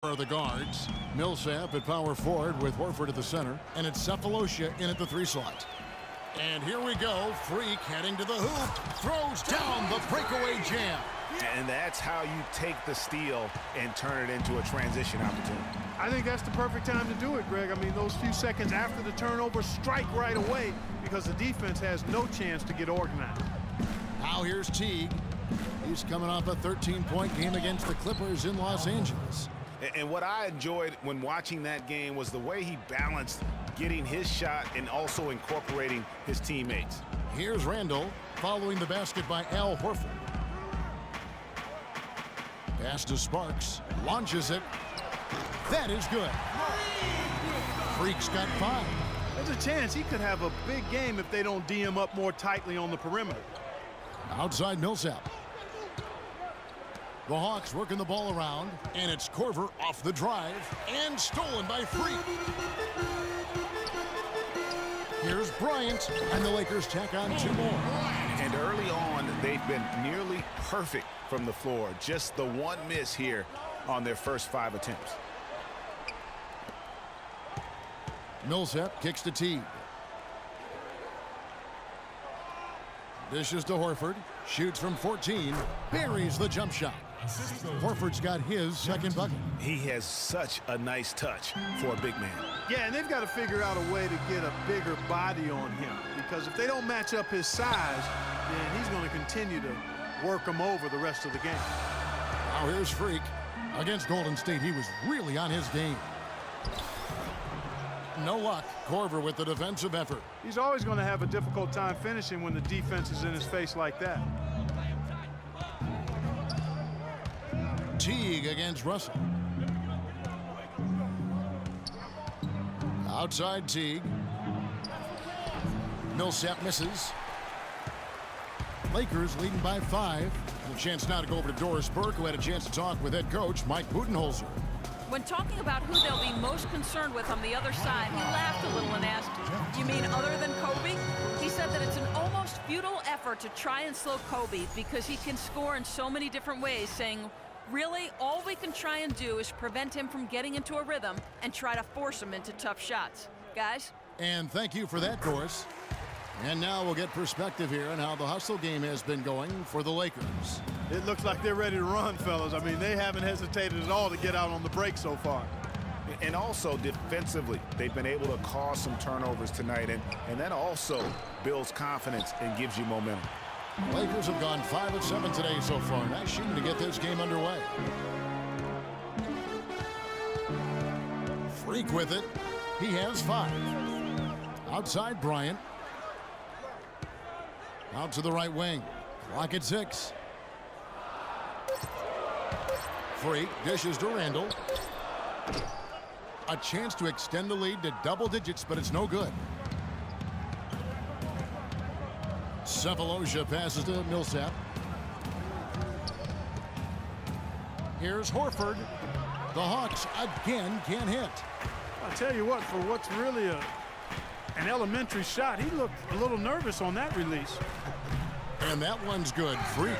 Are the guards. Millsap at power forward with Horford at the center. And it's Sefolosha in at the 3 slot. And here we go. Freak heading to the hoop. Throws down the breakaway jam. And that's how you take the steal and turn it into a transition opportunity. I think that's the perfect time to do it, Greg. I mean, those few seconds after the turnover, strike right away because the defense has no chance to get organized. Now here's Teague. He's coming off a 13-point game against the Clippers in Los Angeles. And what I enjoyed when watching that game was the way he balanced getting his shot and also incorporating his teammates. Here's Randall following the basket by Al Horford. Pass to Sparks. Launches it. That is good. Freak's got 5. There's a chance he could have a big game if they don't D him up more tightly on the perimeter. Outside Millsap. The Hawks working the ball around, and it's Korver off the drive and stolen by Freak. Here's Bryant, and the Lakers tack on 2 more. And early on, they've been nearly perfect from the floor. Just the one miss here on their first 5 attempts. Millsap kicks to Teague. Dishes to Horford. Shoots from 14. Buries the jump shot. Horford's got his second bucket. He has such a nice touch for a big man. Yeah, and they've got to figure out a way to get a bigger body on him, because if they don't match up his size, then he's going to continue to work him over the rest of the game. Now here's Freak. Against Golden State, he was really on his game. No luck. Korver with the defensive effort. He's always going to have a difficult time finishing when the defense is in his face like that. Teague against Russell. Outside Teague. Millsap misses. Lakers leading by 5. And a chance now to go over to Doris Burke, who had a chance to talk with head coach Mike Budenholzer. When talking about who they'll be most concerned with on the other side, he laughed a little and asked, "You mean other than Kobe?" He said that it's an almost futile effort to try and slow Kobe because he can score in so many different ways, saying, really, all we can try and do is prevent him from getting into a rhythm and try to force him into tough shots. Guys? And thank you for that, Doris. And now we'll get perspective here on how the hustle game has been going for the Lakers. It looks like they're ready to run, fellas. I mean, they haven't hesitated at all to get out on the break so far. And also defensively, they've been able to cause some turnovers tonight, and that also builds confidence and gives you momentum. Lakers have gone 5 of 7 today so far. Nice shooting to get this game underway. Freak with it. He has 5. Outside Bryant. Out to the right wing. Clock at 6. Freak dishes to Randall. A chance to extend the lead to double digits, but it's no good. Sefolosha passes to Millsap. Here's Horford. The Hawks again can't hit. I'll tell you what, for what's really an elementary shot, he looked a little nervous on that release. And that one's good. Freak.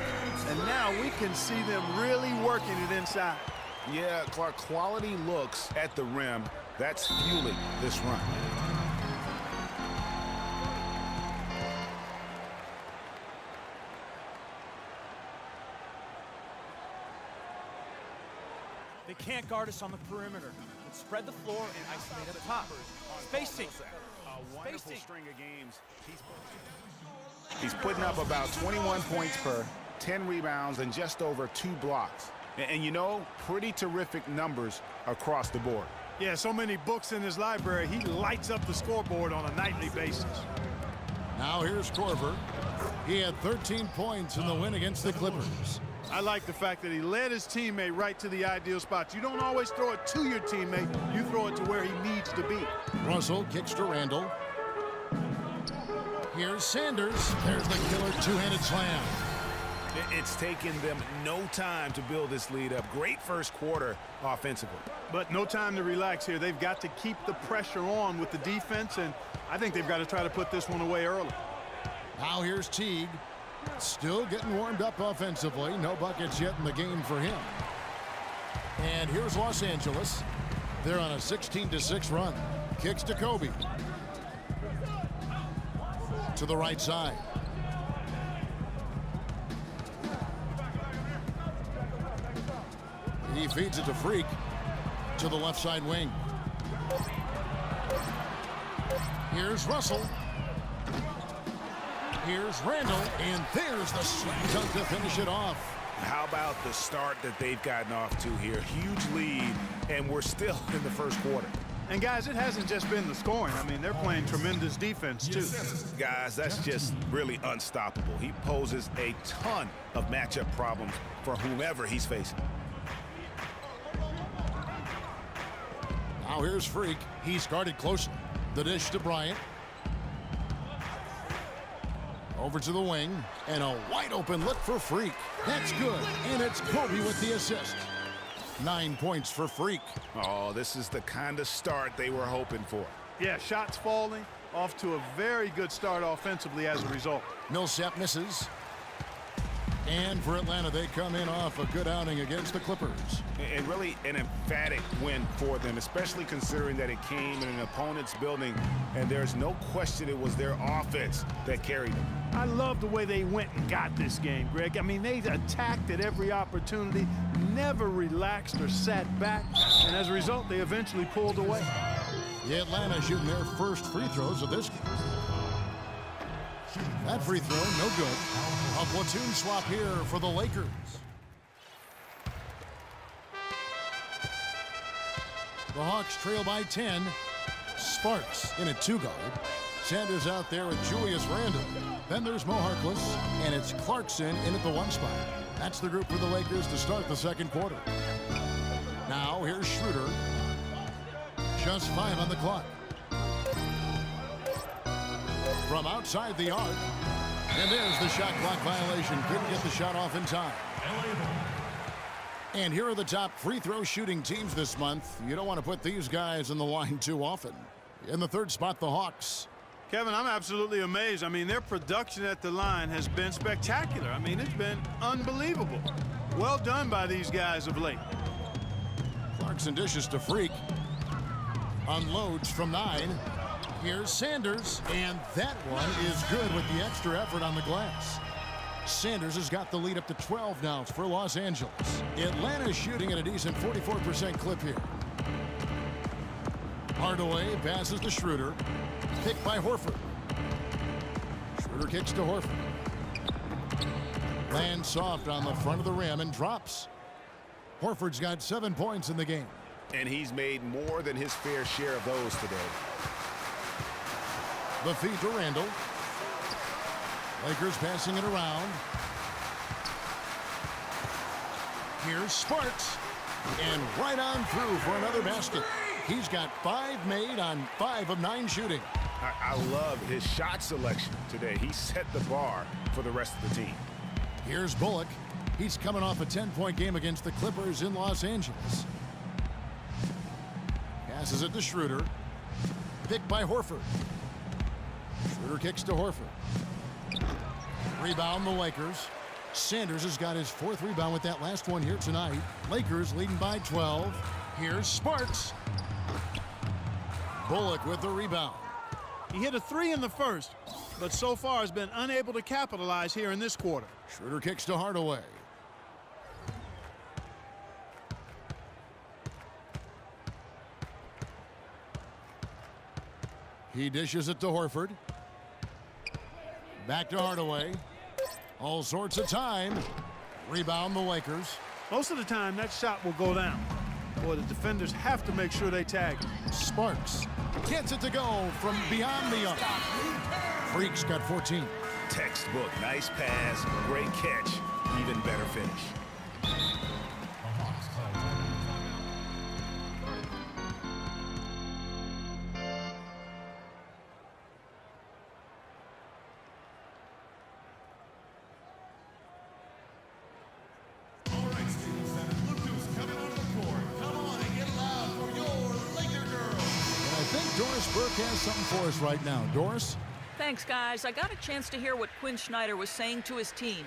And now we can see them really working it inside. Yeah, Clark, quality looks at the rim. That's fueling this run. They can't guard us on the perimeter. Let's spread the floor and isolate up top. Spacing. A wonderful string of games. He's putting up about 21 points per 10 rebounds and just over 2 blocks. And you know, pretty terrific numbers across the board. Yeah, so many books in his library. He lights up the scoreboard on a nightly basis. Now here's Korver. He had 13 points in the win against the Clippers. I like the fact that he led his teammate right to the ideal spots. You don't always throw it to your teammate. You throw it to where he needs to be. Russell kicks to Randall. Here's Sanders. There's the killer two-handed slam. It's taken them no time to build this lead up. Great first quarter offensively. But no time to relax here. They've got to keep the pressure on with the defense, and I think they've got to try to put this one away early. Now here's Teague. Still getting warmed up offensively. No buckets yet in the game for him. And here's Los Angeles. They're on a 16-6 run. Kicks to Kobe. To the right side. He feeds it to Freak. To the left side wing. Here's Russell. Here's Randall. And there's the slam dunk to finish it off. How about the start that they've gotten off to here? Huge lead, and we're still in the first quarter. And, guys, it hasn't just been the scoring. I mean, they're playing tremendous defense, too. Guys, that's just really unstoppable. He poses a ton of matchup problems for whomever he's facing. Now here's Freak. He's guarded closely. The dish to Bryant. Over to the wing. And a wide open look for Freak. That's good. And it's Kobe with the assist. 9 points for Freak. Oh, this is the kind of start they were hoping for. Yeah, shots falling. Off to a very good start offensively as a result. Millsap misses. And for Atlanta, they come in off a good outing against the Clippers. And really an emphatic win for them, especially considering that it came in an opponent's building, and there's no question it was their offense that carried them. I love the way they went and got this game, Greg. I mean, they attacked at every opportunity, never relaxed or sat back, and as a result, they eventually pulled away. The Atlanta shooting their first free throws of this game. That free throw, no good. A platoon swap here for the Lakers. The Hawks trail by 10. Sparks in a 2-guard. Sanders out there with Julius Randle. Then there's Mo Harkless, and it's Clarkson in at the 1 spot. That's the group for the Lakers to start the second quarter. Now here's Schroeder. Just 5 on the clock. From outside the arc. And there's the shot clock violation. Couldn't get the shot off in time. And here are the top free throw shooting teams this month. You don't want to put these guys on the line too often. In the 3rd spot, the Hawks. Kevin, I'm absolutely amazed. I mean, their production at the line has been spectacular. I mean, it's been unbelievable. Well done by these guys of late. Clarkson dishes to Freak. Unloads from 9. Here's Sanders, and that one is good with the extra effort on the glass. Sanders has got the lead up to 12 now for Los Angeles. Atlanta's shooting at a decent 44% clip here. Hardaway passes to Schroeder. Picked by Horford. Schroeder kicks to Horford. Lands soft on the front of the rim and drops. Horford's got 7 points in the game. And he's made more than his fair share of those today. The feed to Randall. Lakers passing it around. Here's Sparks. And right on through for another basket. He's got 5 made on 5 of 9 shooting. I love his shot selection today. He set the bar for the rest of the team. Here's Bullock. He's coming off a 10-point game against the Clippers in Los Angeles. Passes it to Schroeder. Picked by Horford. Schroeder kicks to Horford. Rebound the Lakers. Sanders has got his 4th rebound with that last one here tonight. Lakers leading by 12. Here's Sparks. Bullock with the rebound. He hit a 3 in the first, but so far has been unable to capitalize here in this quarter. Schroeder kicks to Hardaway. He dishes it to Horford. Back to Hardaway. All sorts of time. Rebound the Lakers. Most of the time, that shot will go down. Boy, the defenders have to make sure they tag him. Sparks gets it to go from beyond the arc. Freak's got 14. Textbook. Nice pass. Great catch. Even better finish. Doris Burke has something for us right now. Doris? Thanks, guys. I got a chance to hear what Quinn Snyder was saying to his team.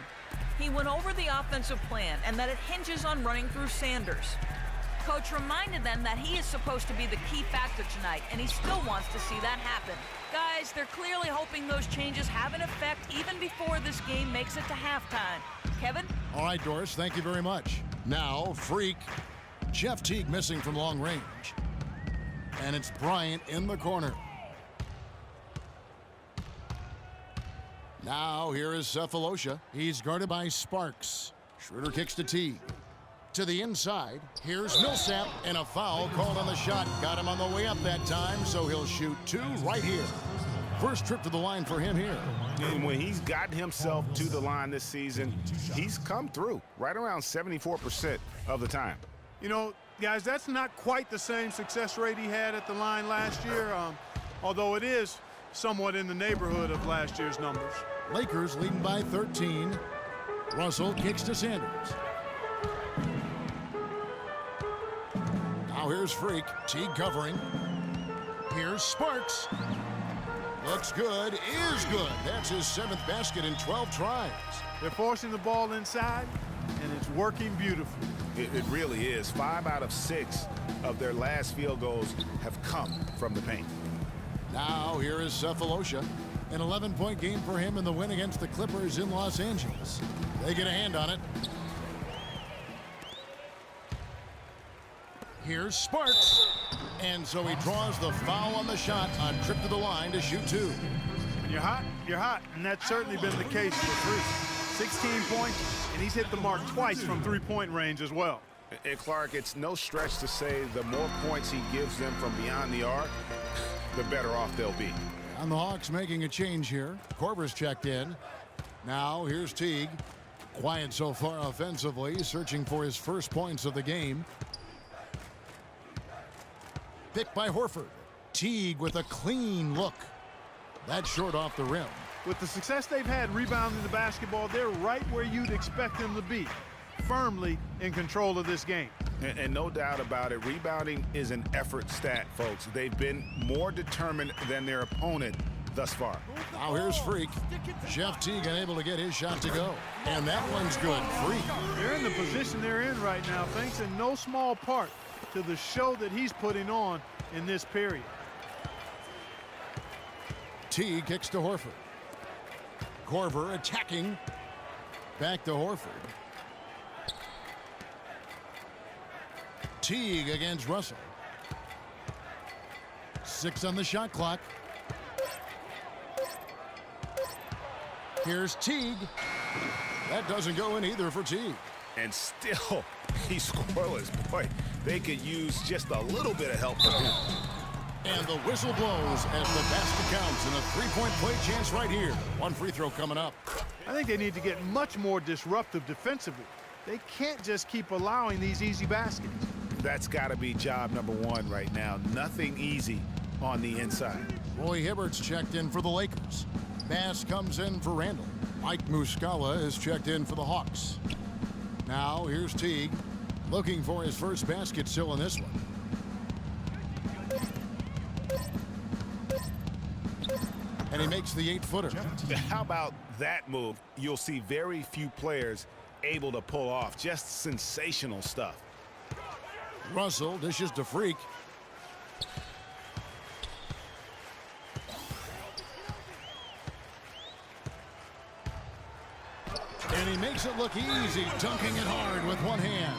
He went over the offensive plan and that it hinges on running through Sanders. coach reminded them that he is supposed to be the key factor tonight, and he still wants to see that happen. Guys, they're clearly hoping those changes have an effect even before this game makes it to halftime. Kevin? All right, Doris, thank you very much. Now, freak. Jeff Teague missing from long range. And it's Bryant in the corner. Now, here is Cephalosha. He's guarded by Sparks. Schroeder kicks to Teague. To the inside, here's Millsap, and a foul called on the shot. Got him on the way up that time, so he'll shoot 2 right here. First trip to the line for him here. And when he's gotten himself to the line this season, he's come through right around 74% of the time. You know, guys, that's not quite the same success rate he had at the line last year, although it is somewhat in the neighborhood of last year's numbers. Lakers leading by 13. Russell kicks to Sanders. Now here's Freak. Teague covering. Here's Sparks. Looks good, is good. That's his 7th basket in 12 tries. They're forcing the ball inside, and it's working beautifully. It really is. 5 out of 6 of their last field goals have come from the paint. Now here is Cephalosha. An 11-point game for him in the win against the Clippers in Los Angeles. They get a hand on it. Here's Sparks. And so he draws the foul on the shot on trip to the line to shoot 2. When you're hot, and that's certainly been the case for Freak. 16 points, and he's hit the mark twice from three-point range as well. And Clark, it's no stretch to say the more points he gives them from beyond the arc, the better off they'll be. And the Hawks making a change here. Korver's checked in. Now here's Teague. Quiet so far offensively, searching for his first points of the game. Picked by Horford. Teague with a clean look. That's short off the rim. With the success they've had rebounding the basketball, they're right where you'd expect them to be, firmly in control of this game. And no doubt about it, rebounding is an effort stat, folks. They've been more determined than their opponent thus far. Now here's Freak. Jeff Teague unable to get his shot to go. And that one's good. Freak. They're in the position they're in right now, thanks in no small part to the show that he's putting on in this period. Teague kicks to Horford. Korver attacking. Back to Horford. Teague against Russell. 6 on the shot clock. Here's Teague. That doesn't go in either for Teague. And still, he's scoreless. Boy, they could use just a little bit of help from him. And the whistle blows as the basket counts and a 3-point play chance right here. One free throw coming up. I think they need to get much more disruptive defensively. They can't just keep allowing these easy baskets. That's got to be job number 1 right now. Nothing easy on the inside. Roy Hibbert's checked in for the Lakers. Bass comes in for Randall. Mike Muscala is checked in for the Hawks. Now here's Teague, looking for his first basket still in this one. And he makes the 8-footer. How about that move? You'll see very few players able to pull off. Just sensational stuff. Russell dishes to Freak. And he makes it look easy, dunking it hard with one hand.